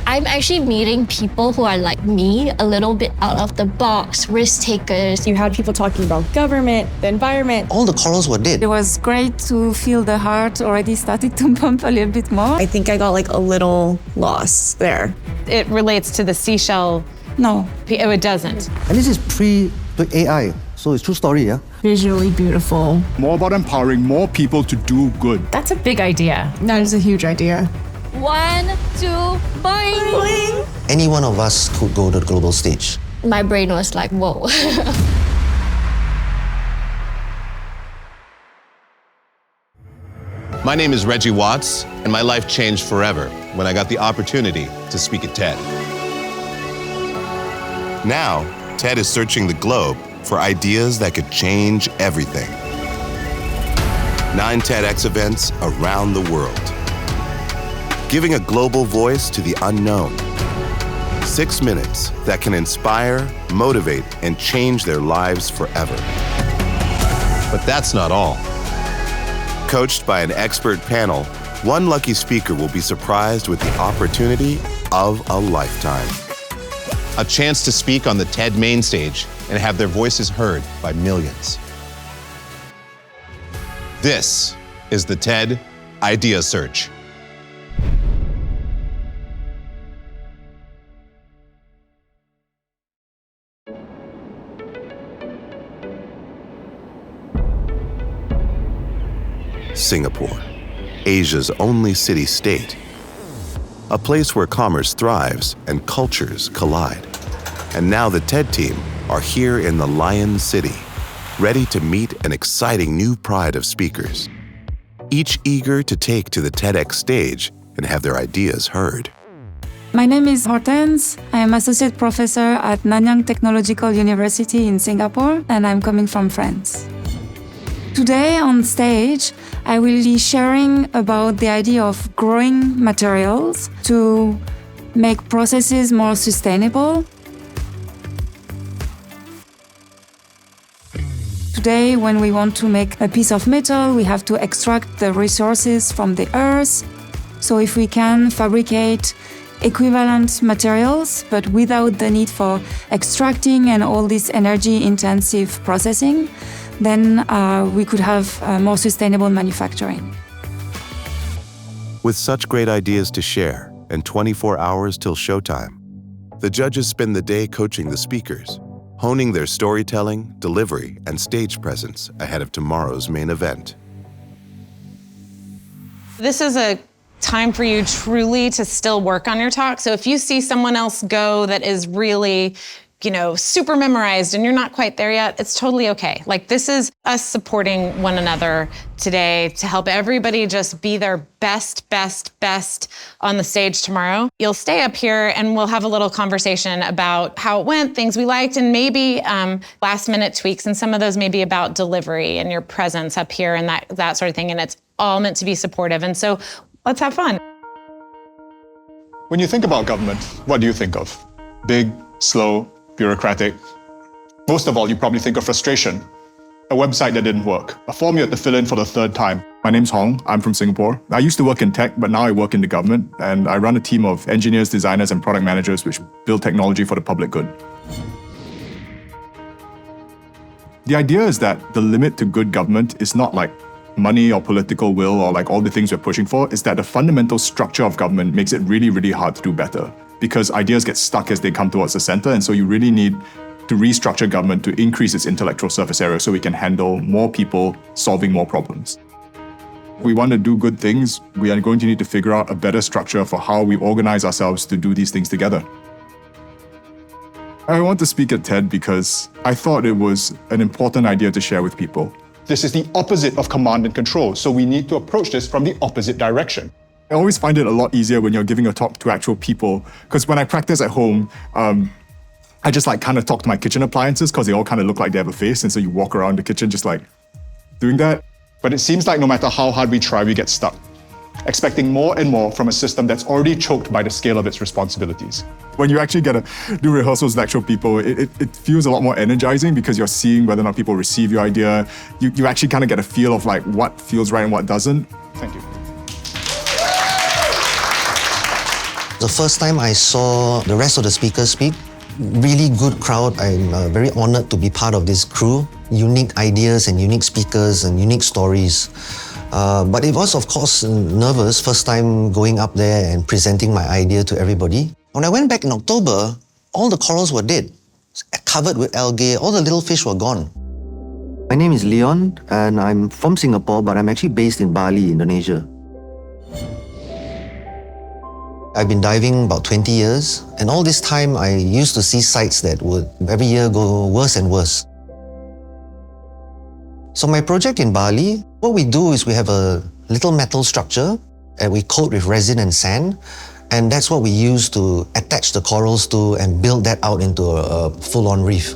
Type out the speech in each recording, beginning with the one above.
I'm actually meeting people who are like me, a little bit out of the box, risk takers. You had people talking about government, the environment. All the corals were dead. It was great to feel the heart already started to pump a little bit more. I think I got like a little lost there. It relates to the seashell. No. It doesn't. And this is pre the AI, so it's true story, yeah? Visually beautiful. More about empowering more people to do good. That's a big idea. That is a huge idea. 1, 2, boing! Any one of us could go to the global stage. My brain was like, whoa. My name is Reggie Watts, and my life changed forever when I got the opportunity to speak at TED. Now, TED is searching the globe for ideas that could change everything. 9 TEDx events around the world, giving a global voice to the unknown. 6 minutes that can inspire, motivate, and change their lives forever. But that's not all. Coached by an expert panel, one lucky speaker will be surprised with the opportunity of a lifetime. A chance to speak on the TED main stage and have their voices heard by millions. This is the TED Idea Search. Singapore, Asia's only city-state. A place where commerce thrives and cultures collide. And now the TED team are here in the Lion City, ready to meet an exciting new pride of speakers, each eager to take to the TEDx stage and have their ideas heard. My name is Hortense. I am Associate Professor at Nanyang Technological University in Singapore, and I'm coming from France. Today on stage, I will be sharing about the idea of growing materials to make processes more sustainable. Today, when we want to make a piece of metal, we have to extract the resources from the earth. So if we can fabricate equivalent materials, but without the need for extracting and all this energy-intensive processing, then we could have more sustainable manufacturing. With such great ideas to share and 24 hours till showtime, the judges spend the day coaching the speakers, honing their storytelling, delivery, and stage presence ahead of tomorrow's main event. This is a time for you truly to still work on your talk. So if you see someone else go that is really, super memorized and you're not quite there yet, it's totally okay. Like, this is us supporting one another today to help everybody just be their best on the stage tomorrow. You'll stay up here and we'll have a little conversation about how it went, things we liked, and maybe last minute tweaks. And some of those may be about delivery and your presence up here and that sort of thing. And it's all meant to be supportive. And so let's have fun. When you think about government, what do you think of? Big, slow, bureaucratic. Most of all, you probably think of frustration. A website that didn't work. A form you had to fill in for the 3rd time. My name's Hong, I'm from Singapore. I used to work in tech, but now I work in the government, and I run a team of engineers, designers, and product managers which build technology for the public good. The idea is that the limit to good government is not like money or political will or like all the things we're pushing for. Is that the fundamental structure of government makes it really, really hard to do better, because ideas get stuck as they come towards the center, and so you really need to restructure government to increase its intellectual surface area so we can handle more people solving more problems. If we want to do good things, we are going to need to figure out a better structure for how we organize ourselves to do these things together. I want to speak at TED because I thought it was an important idea to share with people. This is the opposite of command and control, so we need to approach this from the opposite direction. I always find it a lot easier when you're giving a talk to actual people, because when I practice at home, I just kind of talk to my kitchen appliances because they all kind of look like they have a face, and so you walk around the kitchen just doing that. But it seems like no matter how hard we try, we get stuck, expecting more and more from a system that's already choked by the scale of its responsibilities. When you actually get to do rehearsals with actual people, it feels a lot more energizing because you're seeing whether or not people receive your idea. You actually kind of get a feel of what feels right and what doesn't. Thank you. The first time I saw the rest of the speakers speak, really good crowd. I'm very honored to be part of this crew. Unique ideas and unique speakers and unique stories. But it was, of course, nervous, first time going up there and presenting my idea to everybody. When I went back in October, all the corals were dead, covered with algae, all the little fish were gone. My name is Leon, and I'm from Singapore, but I'm actually based in Bali, Indonesia. I've been diving about 20 years, and all this time I used to see sites that would every year go worse and worse. So my project in Bali, what we do is we have a little metal structure and we coat with resin and sand, and that's what we use to attach the corals to and build that out into a full-on reef.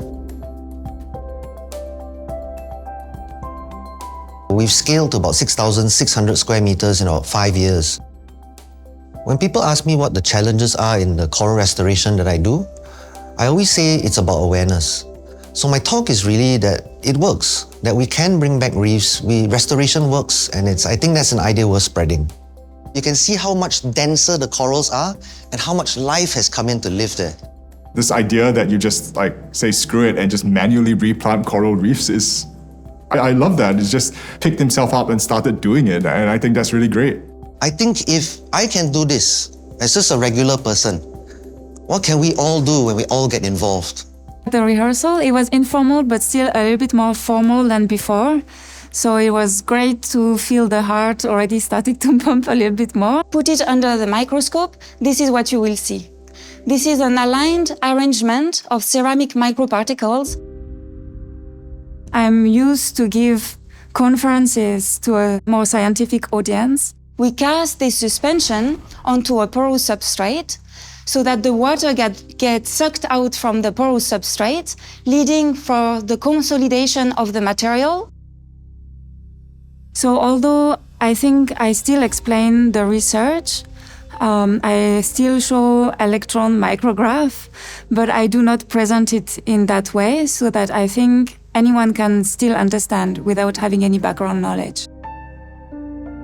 We've scaled to about 6,600 square meters in about 5 years. When people ask me what the challenges are in the coral restoration that I do, I always say it's about awareness. So my talk is really that it works, that we can bring back reefs, restoration works, and I think that's an idea worth spreading. You can see how much denser the corals are and how much life has come in to live there. This idea that you just say screw it and just manually replant coral reefs is, I love that. He's just picked himself up and started doing it, and I think that's really great. I think if I can do this as just a regular person, what can we all do when we all get involved? The rehearsal, it was informal, but still a little bit more formal than before. So it was great to feel the heart already starting to pump a little bit more. Put it under the microscope, this is what you will see. This is an aligned arrangement of ceramic microparticles. I'm used to give conferences to a more scientific audience. We cast this suspension onto a porous substrate so that the water gets sucked out from the porous substrate, leading for the consolidation of the material. So although I think I still explain the research, I still show electron micrograph, but I do not present it in that way so that I think anyone can still understand without having any background knowledge.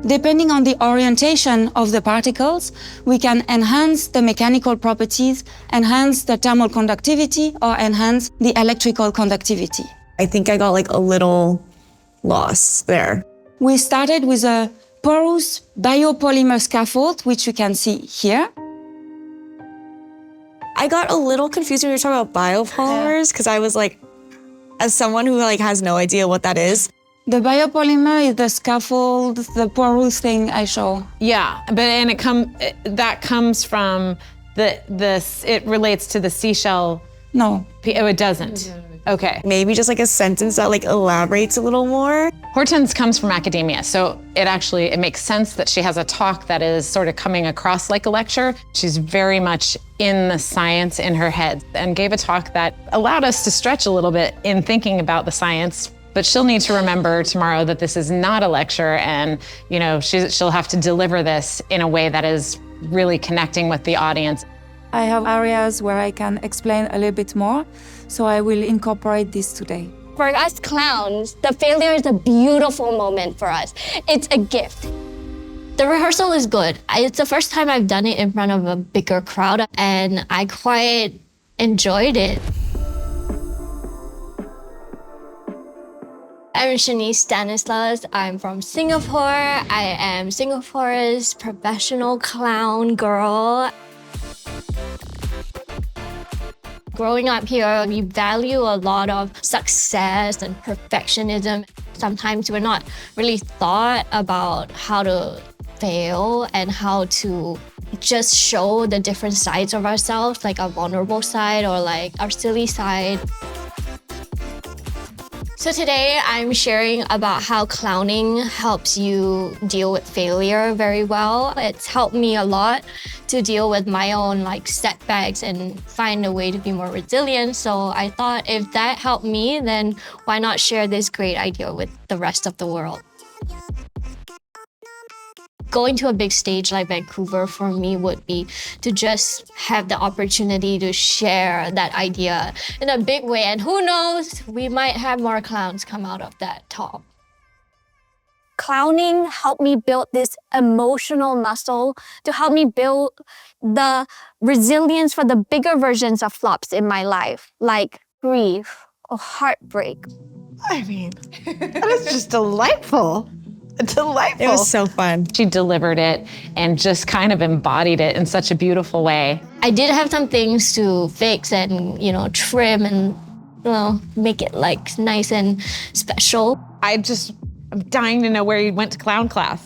Depending on the orientation of the particles, we can enhance the mechanical properties, enhance the thermal conductivity, or enhance the electrical conductivity. I think I got a little lost there. We started with a porous biopolymer scaffold, which you can see here. I got a little confused when you were talking about biopolymers because I was as someone who has no idea what that is. The biopolymer is the scaffold, the porous thing I show. Yeah, but that comes from it relates to the seashell. No. Oh, it doesn't. Okay. Maybe just a sentence that elaborates a little more. Hortense comes from academia, so it makes sense that she has a talk that is sort of coming across like a lecture. She's very much in the science in her head and gave a talk that allowed us to stretch a little bit in thinking about the science. But she'll need to remember tomorrow that this is not a lecture, and she'll have to deliver this in a way that is really connecting with the audience. I have areas where I can explain a little bit more, so I will incorporate this today. For us clowns, the failure is a beautiful moment for us. It's a gift. The rehearsal is good. It's the first time I've done it in front of a bigger crowd, and I quite enjoyed it. I'm Shanice Stanislas. I'm from Singapore. I am Singapore's professional clown girl. Growing up here, we value a lot of success and perfectionism. Sometimes we're not really thought about how to fail and how to just show the different sides of ourselves, like our vulnerable side or our silly side. So today I'm sharing about how clowning helps you deal with failure very well. It's helped me a lot to deal with my own setbacks and find a way to be more resilient. So I thought if that helped me, then why not share this great idea with the rest of the world? Going to a big stage like Vancouver for me would be to just have the opportunity to share that idea in a big way. And who knows, we might have more clowns come out of that talk. clowning helped me build this emotional muscle to help me build the resilience for the bigger versions of flops in my life, like grief or heartbreak. I mean, that is just delightful. Delightful. It was so fun. She delivered it and just kind of embodied it in such a beautiful way. I did have some things to fix and, trim and, make it like nice and special. I'm dying to know where you went to clown class.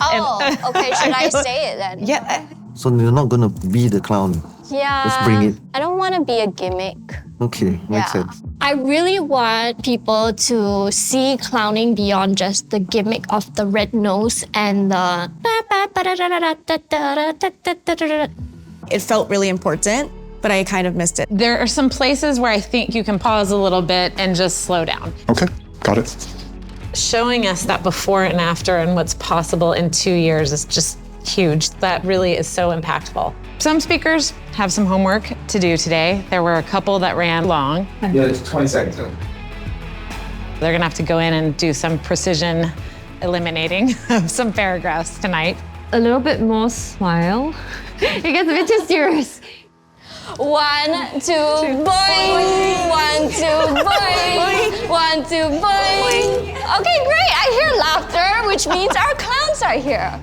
Okay, should I say it then? Yeah. So you're not gonna be the clown. Yeah. Let's bring it. I don't want to be a gimmick. Okay, makes sense. I really want people to see clowning beyond just the gimmick of the red nose and the. It felt really important, but I kind of missed it. There are some places where I think you can pause a little bit and just slow down. Okay, got it. Showing us that before and after and what's possible in 2 years is just huge. That really is so impactful. Some speakers have some homework to do today. There were a couple that ran long. Yeah, it's 20 seconds. They're gonna have to go in and do some precision eliminating of some paragraphs tonight. A little bit more smile. It gets a bit too serious. 1, 2, boing. 1, 2, boing. 1, 2, boing. Okay, great. I hear laughter, which means our clowns are here.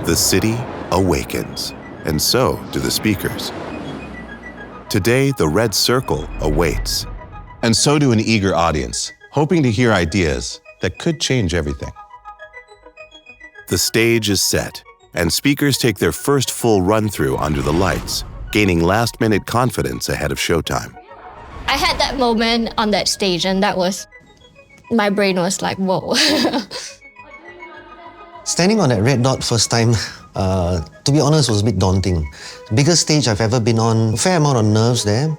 The city awakens, and so do the speakers. Today, the red circle awaits, and so do an eager audience, hoping to hear ideas that could change everything. The stage is set, and speakers take their first full run-through under the lights, gaining last-minute confidence ahead of showtime. I had that moment on that stage, and my brain was like, whoa. Standing on that red dot first time, to be honest, was a bit daunting. Biggest stage I've ever been on, fair amount of nerves there.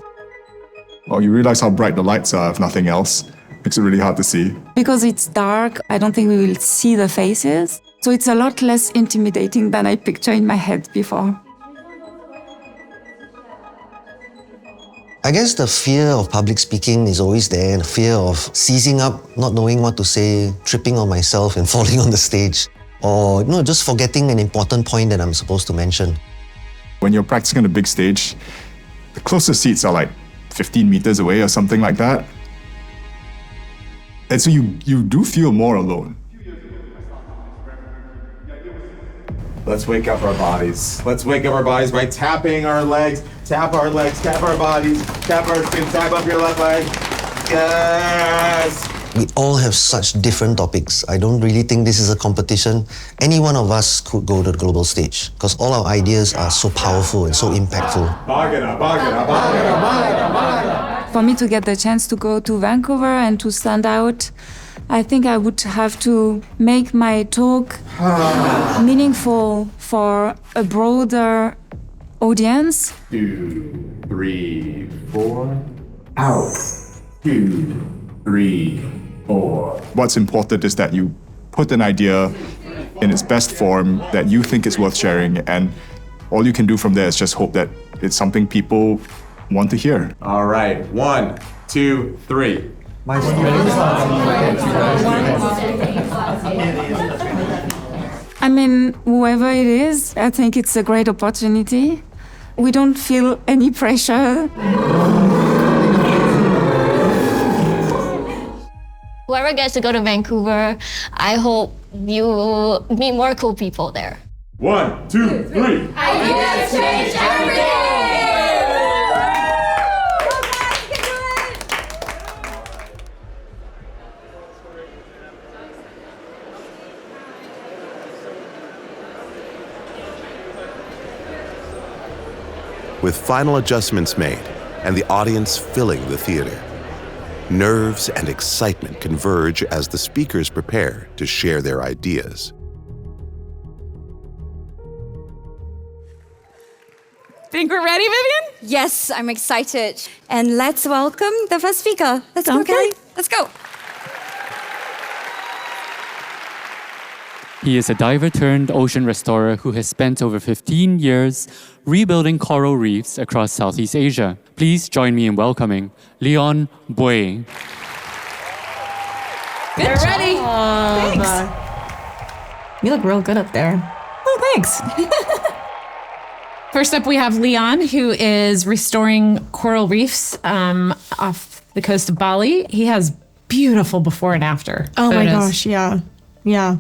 Well, you realize how bright the lights are, if nothing else. Makes it really hard to see. Because it's dark, I don't think we will see the faces. So it's a lot less intimidating than I picture in my head before. I guess the fear of public speaking is always there, the fear of seizing up, not knowing what to say, tripping on myself and falling on the stage, or just forgetting an important point that I'm supposed to mention. When you're practicing on a big stage, the closest seats are like 15 meters away or something like that. And so you do feel more alone. Let's wake up our bodies. Let's wake up our bodies by tapping our legs. Tap our legs, tap our bodies, tap our skin, tap up your left leg. Yes! We all have such different topics. I don't really think this is a competition. Any one of us could go to the global stage because all our ideas are so powerful and so impactful. For me to get the chance to go to Vancouver and to stand out, I think I would have to make my talk meaningful for a broader audience. 2, 3, 4. Out. 2, 3, 4. What's important is that you put an idea in its best form that you think is worth sharing, and all you can do from there is just hope that it's something people want to hear. All right. 1, 2, 3. I mean, whoever it is, I think it's a great opportunity. We don't feel any pressure. Whoever gets to go to Vancouver, I hope you meet more cool people there. 1, 2, 3. Ideas change everything! With final adjustments made and the audience filling the theater, nerves and excitement converge as the speakers prepare to share their ideas. think we're ready, Vivian? Yes, I'm excited. And let's welcome the first speaker. Let's go, Kelly. Let's go. He is a diver turned ocean restorer who has spent over 15 years rebuilding coral reefs across Southeast Asia. Please join me in welcoming Leon Bui. We're ready. Thanks. You look real good up there. Oh, thanks. First up, we have Leon, who is restoring coral reefs off the coast of Bali. He has beautiful before and after Oh my photos. gosh, yeah. Yeah.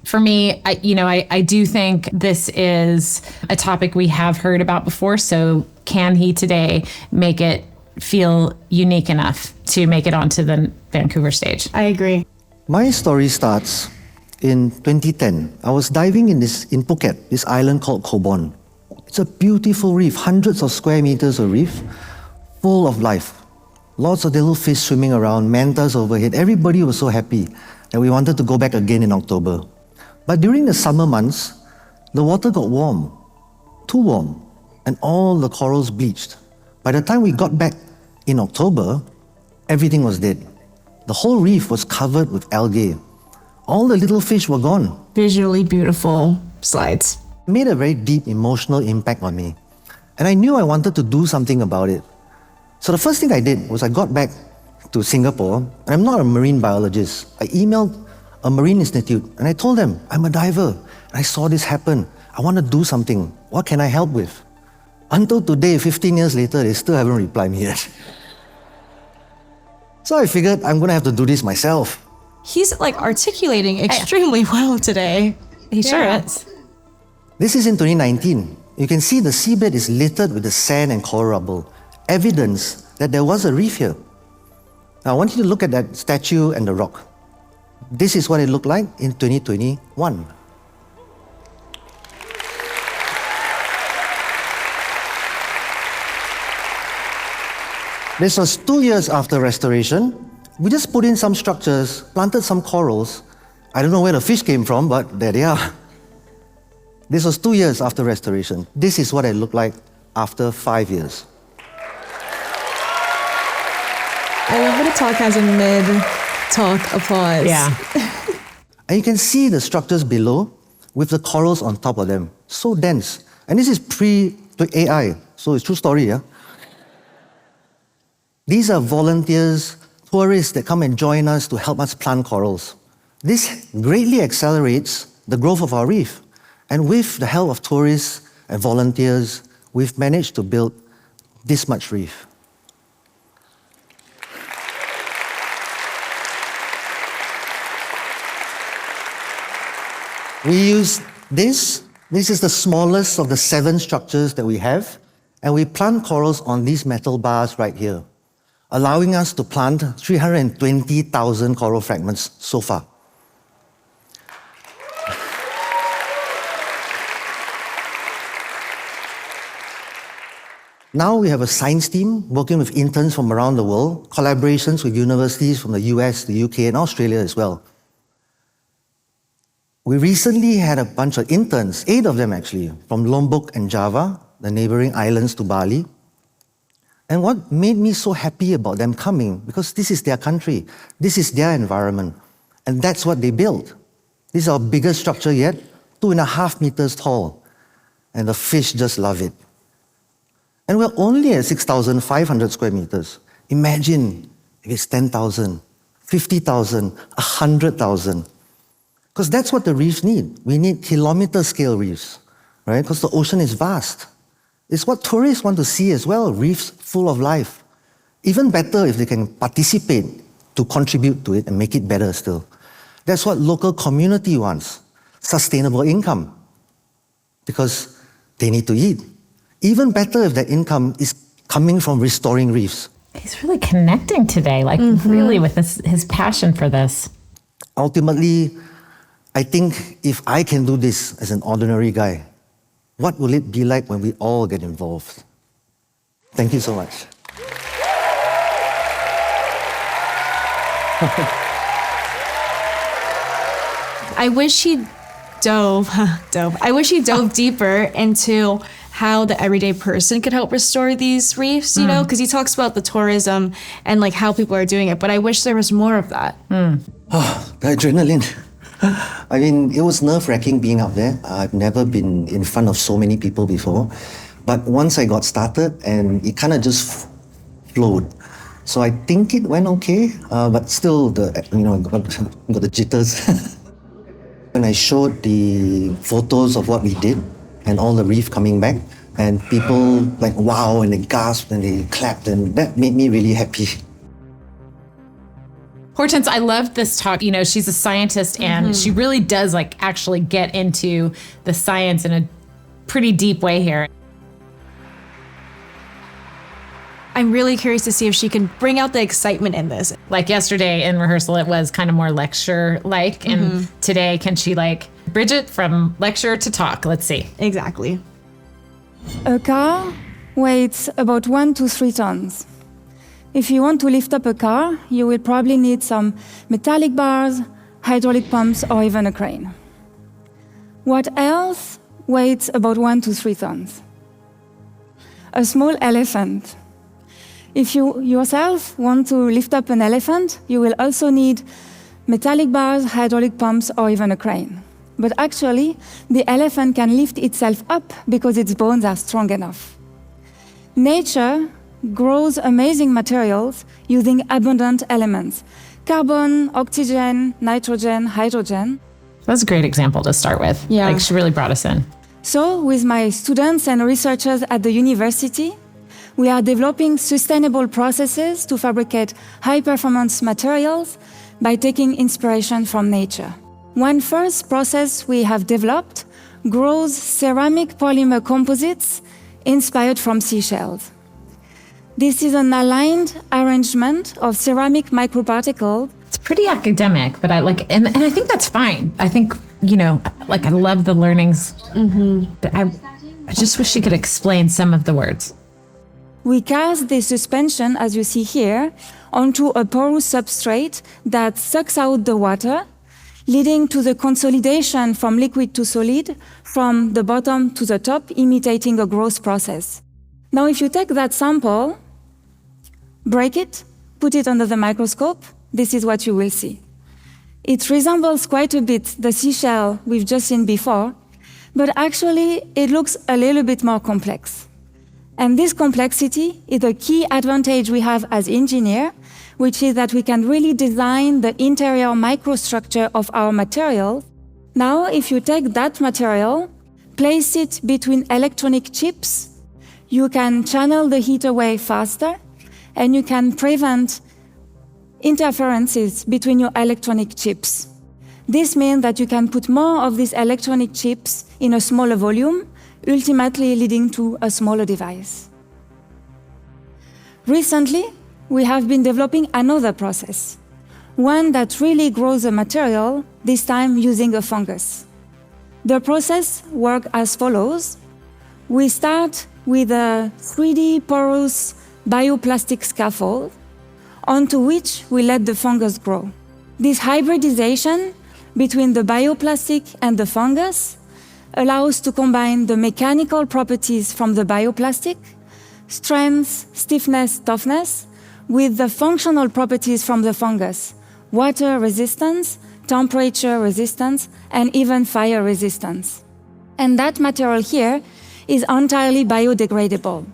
For me, I do think this is a topic we have heard about before. So can he today make it feel unique enough to make it onto the Vancouver stage? I agree. My story starts in 2010. I was diving in Phuket, this island called Koh Bon. It's a beautiful reef, hundreds of square meters of reef, full of life. Lots of little fish swimming around, mantas overhead. Everybody was so happy that we wanted to go back again in October. But during the summer months, the water got warm, too warm, and all the corals bleached. By the time we got back in October, everything was dead. The whole reef was covered with algae. All the little fish were gone. Visually beautiful slides. It made a very deep emotional impact on me. And I knew I wanted to do something about it. So the first thing I did was I got back to Singapore, and I'm not a marine biologist. I emailed a marine institute, and I told them, I'm a diver, and I saw this happen. I want to do something. What can I help with? Until today, 15 years later, they still haven't replied me yet. So I figured I'm going to have to do this myself. He's like articulating extremely well today. He sure is. This is in 2019. You can see the seabed is littered with the sand and coral rubble, evidence that there was a reef here. Now I want you to look at that statue and the rock. This is what it looked like in 2021. This was 2 years after restoration. We just put in some structures, planted some corals. I don't know where the fish came from, but there they are. This was 2 years after restoration. This is what it looked like after 5 years. I love when a talk has a mid-talk applause. Yeah. And you can see the structures below with the corals on top of them. So dense. And this is pre-AI, so it's true story, yeah? These are volunteers, tourists that come and join us to help us plant corals. This greatly accelerates the growth of our reef. And with the help of tourists and volunteers, we've managed to build this much reef. We use this. This is the smallest of the 7 structures that we have. And we plant corals on these metal bars right here, allowing us to plant 320,000 coral fragments so far. Now we have a science team working with interns from around the world, collaborations with universities from the US, the UK, and Australia as well. We recently had a bunch of interns, 8 of them actually, from Lombok and Java, the neighboring islands to Bali. And what made me so happy about them coming, because this is their country, this is their environment, and that's what they built. This is our biggest structure yet, 2.5 meters tall, and the fish just love it. And we're only at 6,500 square meters. Imagine if it's 10,000, 50,000, 100,000. Because that's what the reefs need. We need kilometer-scale reefs, right? Because the ocean is vast. It's what tourists want to see as well, reefs full of life. Even better if they can participate to contribute to it and make it better still. That's what local community wants, sustainable income, because they need to eat. Even better if that income is coming from restoring reefs. He's really connecting today, like really with his passion for this. Ultimately, I think if I can do this as an ordinary guy, what will it be like when we all get involved? Thank you so much. I wish he dove deeper into how the everyday person could help restore these reefs, you know, because he talks about the tourism and like how people are doing it, but I wish there was more of that. The adrenaline. I mean, it was nerve-wracking being up there. I've never been in front of so many people before. But once I got started, and it kind of just flowed. So I think it went okay, but still, got the jitters. When I showed the photos of what we did and all the reef coming back, and people like, wow, and they gasped and they clapped, and that made me really happy. Hortense, I loved this talk. You know, she's a scientist and she really does like actually get into the science in a pretty deep way here. I'm really curious to see if she can bring out the excitement in this. Like yesterday in rehearsal, it was kind of more lecture-like. And today, can she like bridge it from lecture to talk? Let's see. Exactly. A car weighs about 1 to 3 tons. If you want to lift up a car, you will probably need some metallic bars, hydraulic pumps, or even a crane. What else weighs about 1 to 3 tons? A small elephant. If you yourself want to lift up an elephant, you will also need metallic bars, hydraulic pumps, or even a crane. But actually, the elephant can lift itself up because its bones are strong enough. Nature grows amazing materials using abundant elements: carbon, oxygen, nitrogen, hydrogen. That's a great example to start with. Yeah. Like she really brought us in. So with my students and researchers at the university, we are developing sustainable processes to fabricate high-performance materials by taking inspiration from nature. One first process we have developed grows ceramic polymer composites inspired from seashells. This is an aligned arrangement of ceramic microparticles. It's pretty academic, but I like, and I think that's fine. I think, you know, like I love the learnings. But I just wish she could explain some of the words. We cast the suspension, as you see here, onto a porous substrate that sucks out the water, leading to the consolidation from liquid to solid, from the bottom to the top, imitating a growth process. Now, if you take that sample, break it, put it under the microscope, this is what you will see. It resembles quite a bit the seashell we've just seen before, but actually it looks a little bit more complex. And this complexity is a key advantage we have as engineers, which is that we can really design the interior microstructure of our material. Now, if you take that material, place it between electronic chips, you can channel the heat away faster, and you can prevent interferences between your electronic chips. This means that you can put more of these electronic chips in a smaller volume, ultimately leading to a smaller device. Recently, we have been developing another process, one that really grows the material, this time using a fungus. The process works as follows. We start with a 3D porous bioplastic scaffold onto which we let the fungus grow. This hybridization between the bioplastic and the fungus allows to combine the mechanical properties from the bioplastic, strength, stiffness, toughness, with the functional properties from the fungus, water resistance, temperature resistance, and even fire resistance. And that material here is entirely biodegradable.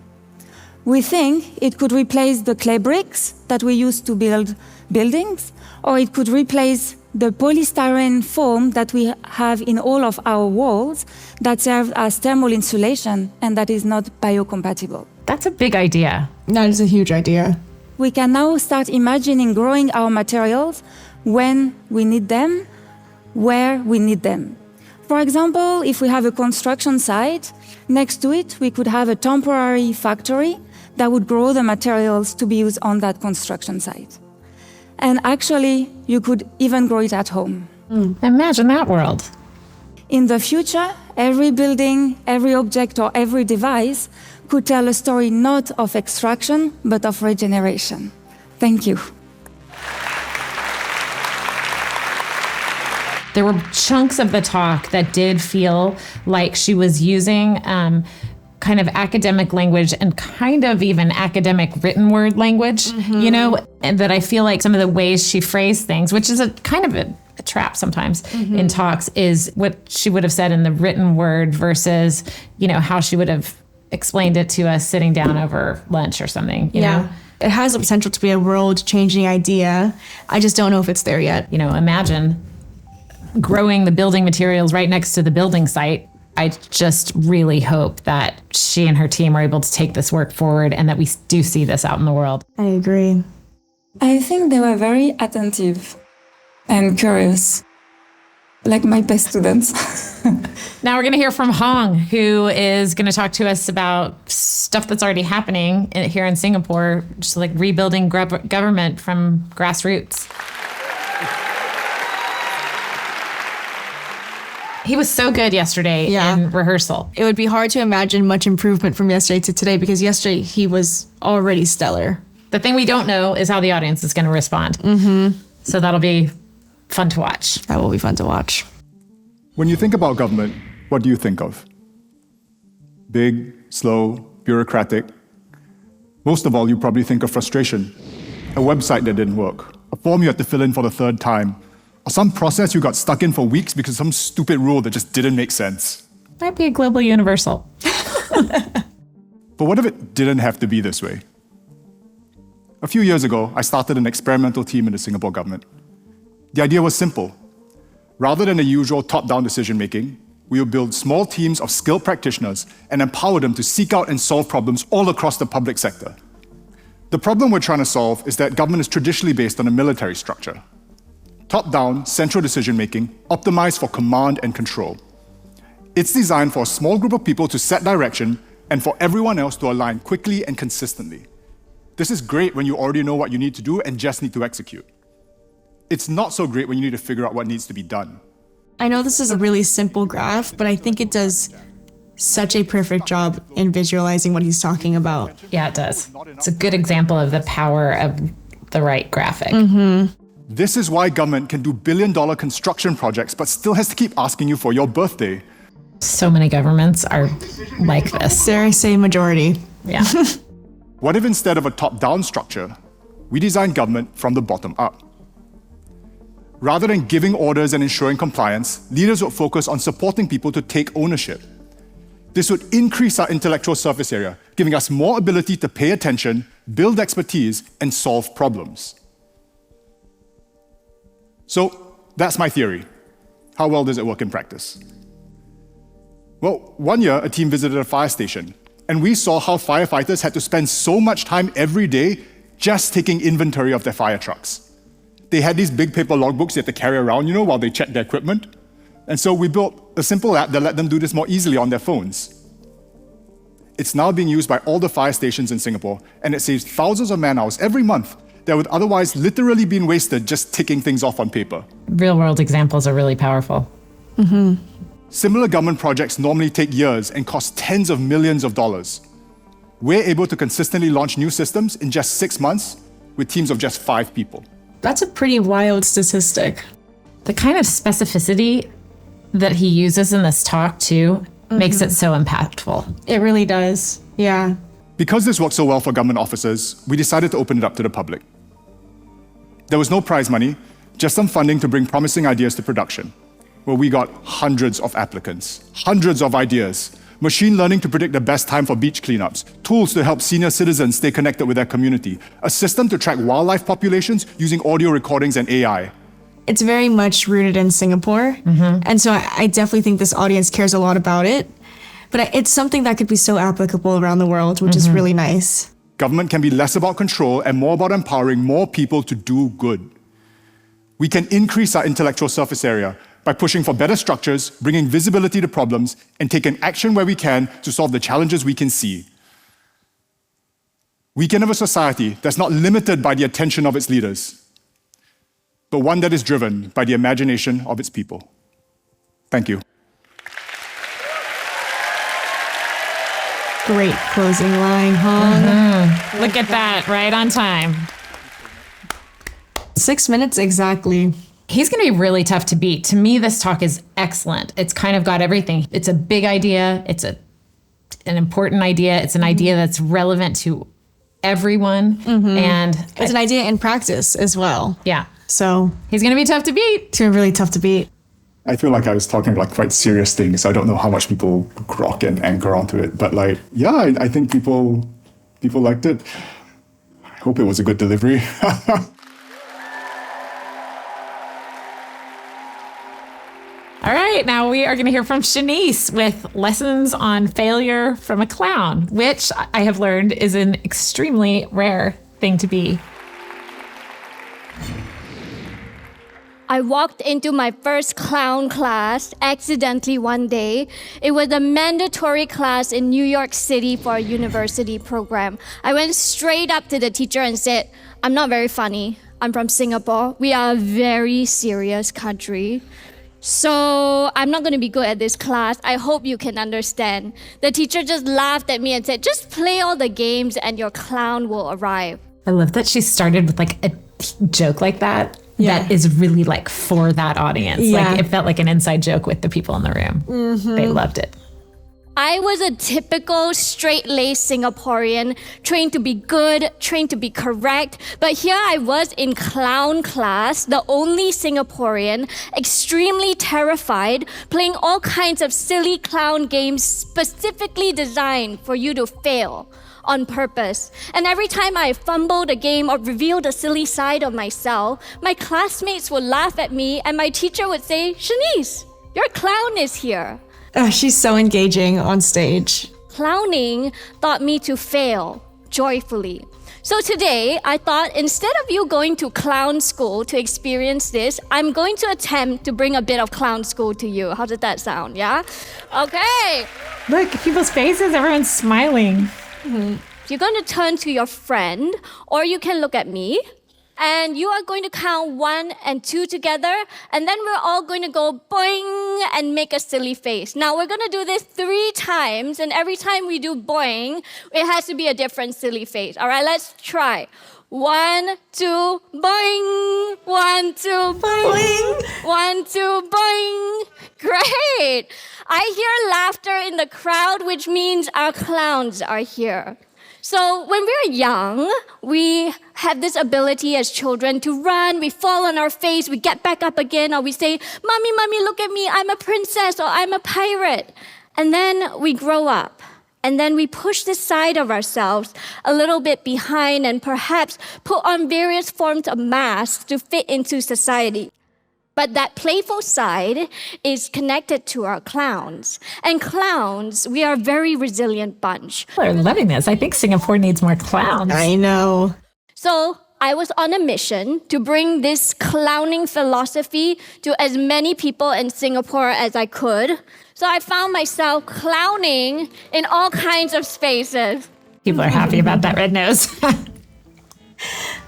We think it could replace the clay bricks that we use to build buildings, or it could replace the polystyrene foam that we have in all of our walls that serve as thermal insulation and that is not biocompatible. That's a big idea. That is a huge idea. We can now start imagining growing our materials when we need them, where we need them. For example, if we have a construction site, next to it we could have a temporary factory that would grow the materials to be used on that construction site. And actually, you could even grow it at home. Imagine that world. In the future, every building, every object, or every device could tell a story not of extraction, but of regeneration. Thank you. There were chunks of the talk that did feel like she was using kind of academic language and kind of even academic written word language, you know, and that I feel like some of the ways she phrased things, which is a kind of a trap sometimes in talks, is what she would have said in the written word versus, you know, how she would have explained it to us sitting down over lunch or something, you know? It has the potential to be a world-changing idea. I just don't know if it's there yet. You know, imagine growing the building materials right next to the building site. I just really hope that she and her team are able to take this work forward and that we do see this out in the world. I agree. I think they were very attentive and curious, like my best students. Now we're going to hear from Hong, who is going to talk to us about stuff that's already happening here in Singapore, just like rebuilding government from grassroots. He was so good yesterday in rehearsal. It would be hard to imagine much improvement from yesterday to today because yesterday he was already stellar. The thing we don't know is how the audience is going to respond. So that'll be fun to watch. That will be fun to watch. When you think about government, what do you think of? Big, slow, bureaucratic. Most of all, you probably think of frustration. A website that didn't work. A form you had to fill in for the third time. Or some process you got stuck in for weeks because of some stupid rule that just didn't make sense. Might be a global universal. But what if it didn't have to be this way? A few years ago, I started an experimental team in the Singapore government. The idea was simple. Rather than the usual top-down decision-making, we would build small teams of skilled practitioners and empower them to seek out and solve problems all across the public sector. The problem we're trying to solve is that government is traditionally based on a military structure. Top-down, central decision-making, optimized for command and control. It's designed for a small group of people to set direction and for everyone else to align quickly and consistently. This is great when you already know what you need to do and just need to execute. It's not so great when you need to figure out what needs to be done. I know this is a really simple graph, but I think it does such a perfect job in visualizing what he's talking about. Yeah, it does. It's a good example of the power of the right graphic. This is why government can do billion-dollar construction projects but still has to keep asking you for your birthday. So many governments are like this. Dare I say majority. Yeah. What if instead of a top-down structure, we design government from the bottom up? Rather than giving orders and ensuring compliance, leaders would focus on supporting people to take ownership. This would increase our intellectual surface area, giving us more ability to pay attention, build expertise, and solve problems. So that's my theory. How well does it work in practice? Well, one year, a team visited a fire station, and we saw how firefighters had to spend so much time every day just taking inventory of their fire trucks. They had these big paper logbooks they had to carry around, while they checked their equipment. And so we built a simple app that let them do this more easily on their phones. It's now being used by all the fire stations in Singapore, and it saves thousands of man-hours every month that would otherwise literally been wasted just ticking things off on paper. Real-world examples are really powerful. Similar government projects normally take years and cost tens of millions of dollars. We're able to consistently launch new systems in just 6 months with teams of just 5 people. That's a pretty wild statistic. The kind of specificity that he uses in this talk, too, makes it so impactful. It really does. Yeah. Because this works so well for government officers, we decided to open it up to the public. There was no prize money, just some funding to bring promising ideas to production, where we got hundreds of applicants, hundreds of ideas, machine learning to predict the best time for beach cleanups, tools to help senior citizens stay connected with their community, a system to track wildlife populations using audio recordings and AI. It's very much rooted in Singapore, and so I definitely think this audience cares a lot about it. But it's something that could be so applicable around the world, which is really nice. Government can be less about control and more about empowering more people to do good. We can increase our intellectual surface area by pushing for better structures, bringing visibility to problems, and taking action where we can to solve the challenges we can see. We can have a society that's not limited by the attention of its leaders, but one that is driven by the imagination of its people. Thank you. Great closing line, Hong. Look at that, right on time. 6 minutes exactly. He's going to be really tough to beat. To me, this talk is excellent. It's kind of got everything. It's a big idea. It's a an important idea. It's an idea that's relevant to everyone. And it's an idea in practice as well. Yeah. So he's going to be tough to beat. It's going to be really tough to beat. I feel like I was talking like quite serious things. I don't know how much people grok and anchor onto it, but like, yeah, I think people liked it. I hope it was a good delivery. All right, now we are going to hear from Shanice with lessons on failure from a clown, which I have learned is an extremely rare thing to be. I walked into my first clown class accidentally one day. It was a mandatory class in New York City for a university program. I went straight up to the teacher and said, "I'm not very funny. I'm from Singapore. We are a very serious country. So I'm not going to be good at this class. I hope you can understand." The teacher just laughed at me and said, "Just play all the games and your clown will arrive." I love that she started with like a joke like that. That is really like for that audience. Yeah. Like it felt like an inside joke with the people in the room. They loved it. I was a typical straight-laced Singaporean, trained to be good, trained to be correct. But here I was in clown class, the only Singaporean, extremely terrified, playing all kinds of silly clown games specifically designed for you to fail on purpose. And every time I fumbled a game or revealed a silly side of myself, my classmates would laugh at me and my teacher would say, "Shanice, your clown is here." She's so engaging on stage. Clowning taught me to fail joyfully. So today, I thought instead of you going to clown school to experience this, I'm going to attempt to bring a bit of clown school to you. How does that sound? Yeah? Okay. Look, people's faces, everyone's smiling. You're going to turn to your friend, or you can look at me, and you are going to count 1 and 2 together, and then we're all going to go boing and make a silly face. Now we're going to do this 3 times, and every time we do boing, it has to be a different silly face. All right, let's try. 1, 2, boing. 1, 2, boing. 1, 2, boing. Great. I hear laughter in the crowd, which means our clowns are here. So when we're young, we have this ability as children to run, we fall on our face, we get back up again, or we say, "Mommy, mommy, look at me, I'm a princess," or "I'm a pirate." And then we grow up. And then we push this side of ourselves a little bit behind and perhaps put on various forms of masks to fit into society. But that playful side is connected to our clowns. And clowns, we are a very resilient bunch. People are loving this. I think Singapore needs more clowns. I know. So I was on a mission to bring this clowning philosophy to as many people in Singapore as I could. So I found myself clowning in all kinds of spaces. People are happy about that red nose.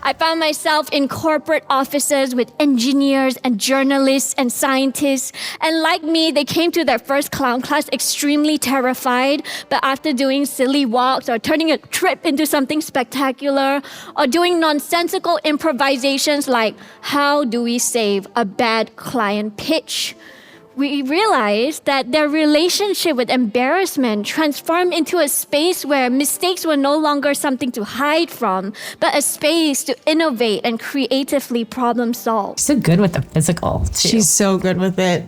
I found myself in corporate offices with engineers and journalists and scientists. And like me, they came to their first clown class extremely terrified. But after doing silly walks or turning a trip into something spectacular or doing nonsensical improvisations like, how do we save a bad client pitch? We realized that their relationship with embarrassment transformed into a space where mistakes were no longer something to hide from, but a space to innovate and creatively problem solve. So good with the physical, too. She's so good with it.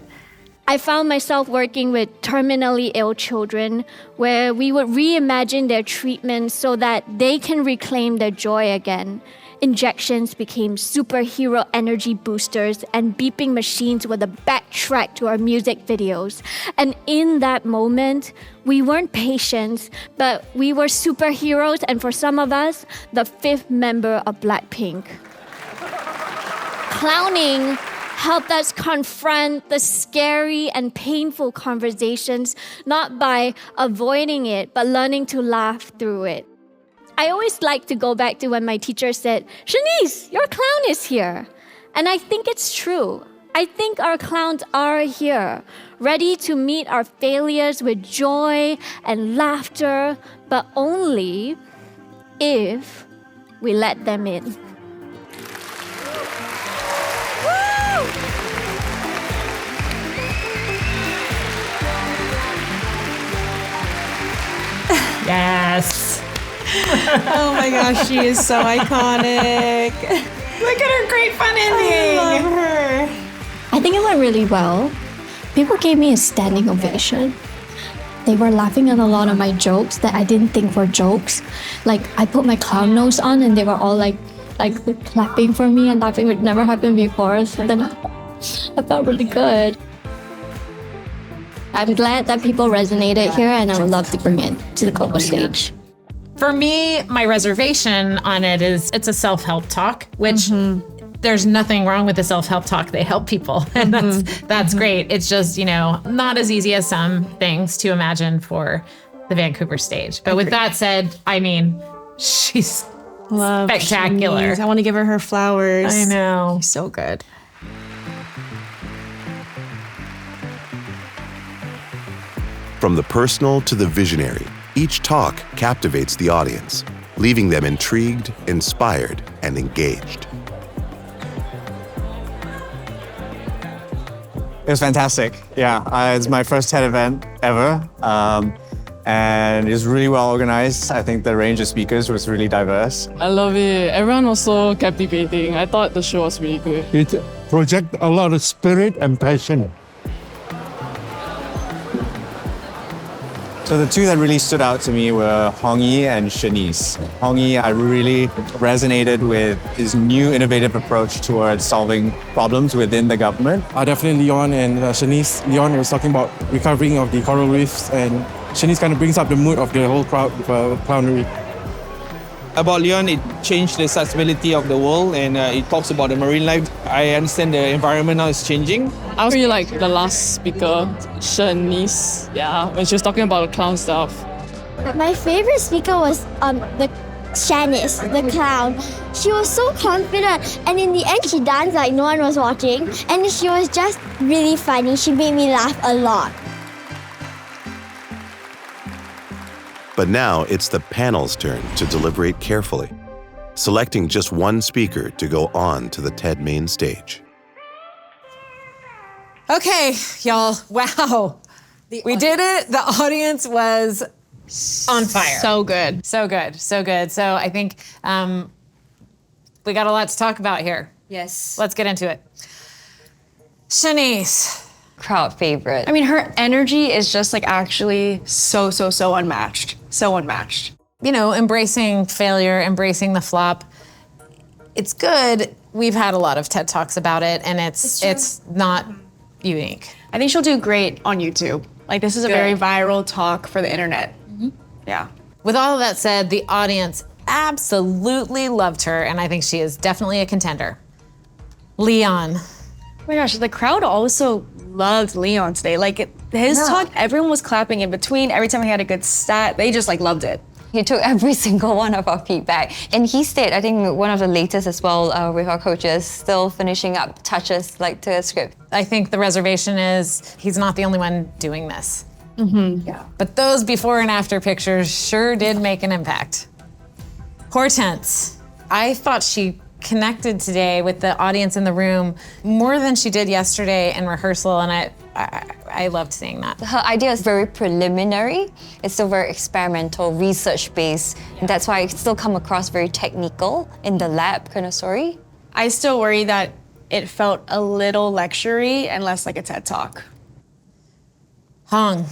I found myself working with terminally ill children where we would reimagine their treatment so that they can reclaim their joy again. Injections became superhero energy boosters, and beeping machines were the backtrack to our music videos. And in that moment, we weren't patients, but we were superheroes, and for some of us, the 5th member of Blackpink. Clowning helped us confront the scary and painful conversations, not by avoiding it, but learning to laugh through it. I always like to go back to when my teacher said, "Shanice, your clown is here." And I think it's true. I think our clowns are here, ready to meet our failures with joy and laughter, but only if we let them in. Yes. Oh my gosh, she is so iconic. Look at her great fun ending. I love her. I think it went really well. People gave me a standing ovation. They were laughing at a lot of my jokes that I didn't think were jokes. Like, I put my clown nose on and they were all like clapping for me and laughing, which never happened before. So then I felt really good. I'm glad that people resonated here, and I would love to bring it to the global stage. For me, my reservation on it is it's a self-help talk, which there's nothing wrong with the self-help talk. They help people, and that's great. It's just, not as easy as some things to imagine for the Vancouver stage. But with that said, I mean, she's spectacular. Shanice. I want to give her flowers. I know. So good. From the personal to the visionary, each talk captivates the audience, leaving them intrigued, inspired, and engaged. It was fantastic. Yeah, it's my first TED event ever. And it's really well organized. I think the range of speakers was really diverse. I love it. Everyone was so captivating. I thought the show was really good. It projects a lot of spirit and passion. So the two that really stood out to me were Hongi and Shanice. Hongi, I really resonated with his new innovative approach towards solving problems within the government. Definitely Leon and Shanice. Leon was talking about recovering of the coral reefs, and Shanice kind of brings up the mood of the whole crowd with clownery. About Leon, it changed the accessibility of the world, and it talks about the marine life. I understand the environment now is changing. I really like the last speaker, Shanice. Yeah, when she was talking about the clown stuff. My favorite speaker was the Shanice, the clown. She was so confident, and in the end she danced like no one was watching, and she was just really funny. She made me laugh a lot. But now it's the panel's turn to deliberate carefully, selecting just one speaker to go on to the TED main stage. Okay, y'all. Wow. We did it. The audience was on fire. So good. So good. So good. So I think we got a lot to talk about here. Yes. Let's get into it. Shanice. Crowd favorite. I mean, her energy is just like actually so unmatched. So unmatched. Embracing failure, embracing the flop. It's good. We've had a lot of TED Talks about it, and it's not unique. I think she'll do great on YouTube. Like, this is a very viral talk for the internet. Yeah. With all of that said, the audience absolutely loved her, and I think she is definitely a contender. Leon. Oh my gosh, the crowd also loved Leon today. Like, his talk, everyone was clapping in between. Every time he had a good stat, they just loved it. He took every single one of our feedback. And he stayed, I think, one of the latest as well with our coaches, still finishing up touches to the script. I think the reservation is he's not the only one doing this. Yeah. But those before and after pictures sure did make an impact. Hortense, I thought she connected today with the audience in the room more than she did yesterday in rehearsal, and I loved seeing that. Her idea is very preliminary. It's still very experimental, research-based. And that's why it still come across very technical in the lab kind of story. I still worry that it felt a little lecture-y and less like a TED Talk. Hong.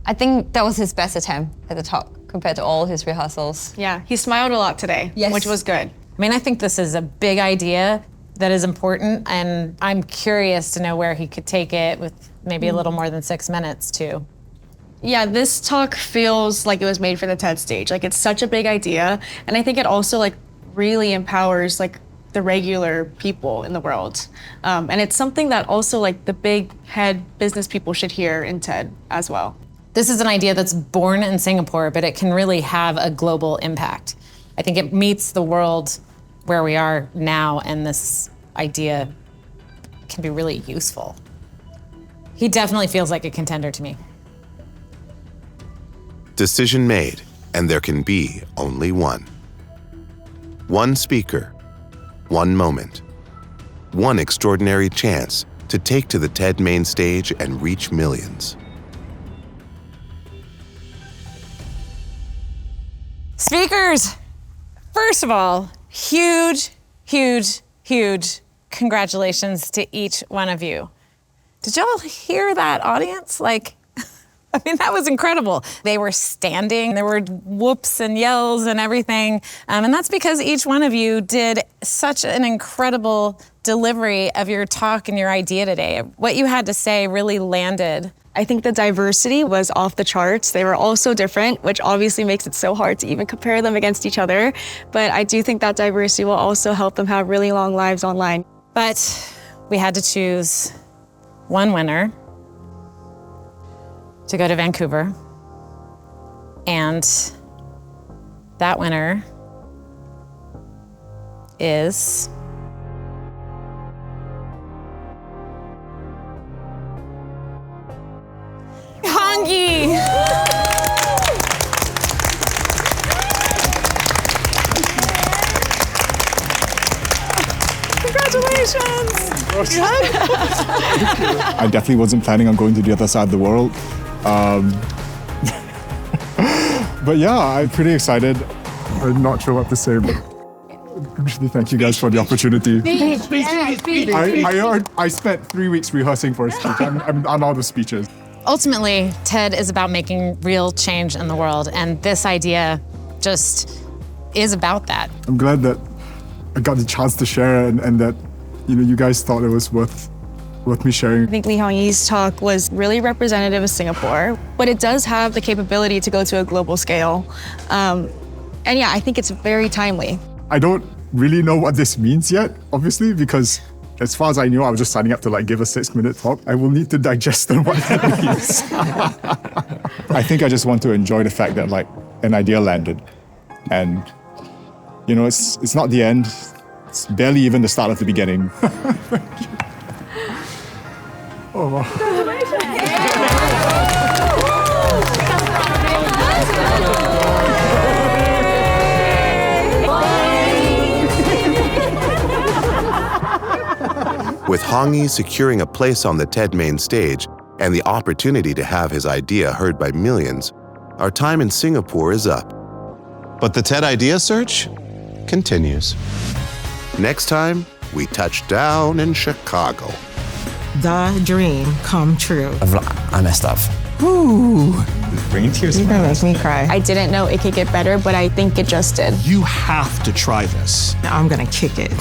I think that was his best attempt at the talk compared to all his rehearsals. Yeah, he smiled a lot today, which was good. I mean, I think this is a big idea that is important, and I'm curious to know where he could take it with maybe a little more than 6 minutes, too. Yeah, this talk feels like it was made for the TED stage. Like, it's such a big idea, and I think it also really empowers the regular people in the world. And it's something that also the big head business people should hear in TED as well. This is an idea that's born in Singapore, but it can really have a global impact. I think it meets the world where we are now, and this idea can be really useful. He definitely feels like a contender to me. Decision made, and there can be only one. One speaker, one moment, one extraordinary chance to take to the TED main stage and reach millions. Speakers, first of all, huge congratulations to each one of you. Did y'all hear that, audience? Like, I mean, that was incredible. They were standing, there were whoops and yells and everything. And that's because each one of you did such an incredible delivery of your talk and your idea today. What you had to say really landed. I think the diversity was off the charts. They were all so different, which obviously makes it so hard to even compare them against each other. But I do think that diversity will also help them have really long lives online. But we had to choose one winner to go to Vancouver. And that winner is Hongi. Congratulations. I definitely wasn't planning on going to the other side of the world. But yeah, I'm pretty excited. I'm not sure what to say, but actually thank you guys for the opportunity. I spent 3 weeks rehearsing for a speech. I'm out of speeches. Ultimately, TED is about making real change in the world, and this idea just is about that. I'm glad that I got the chance to share and that you guys thought it was worth me sharing. I think Lee Hong-yee's talk was really representative of Singapore, but it does have the capability to go to a global scale. And yeah, I think it's very timely. I don't really know what this means yet, obviously, because as far as I knew, I was just signing up to give a 6-minute talk. I will need to digest on what that means. I think I just want to enjoy the fact that an idea landed. And it's not the end. It's barely even the start of the beginning. Thank you. Oh, wow. With Hong-yi securing a place on the TED main stage and the opportunity to have his idea heard by millions, our time in Singapore is up. But the TED idea search continues. Next time, we touch down in Chicago. The dream come true. I messed up. Ooh. Bringing tears. You're gonna make me cry. I didn't know it could get better, but I think it just did. You have to try this. I'm gonna kick it.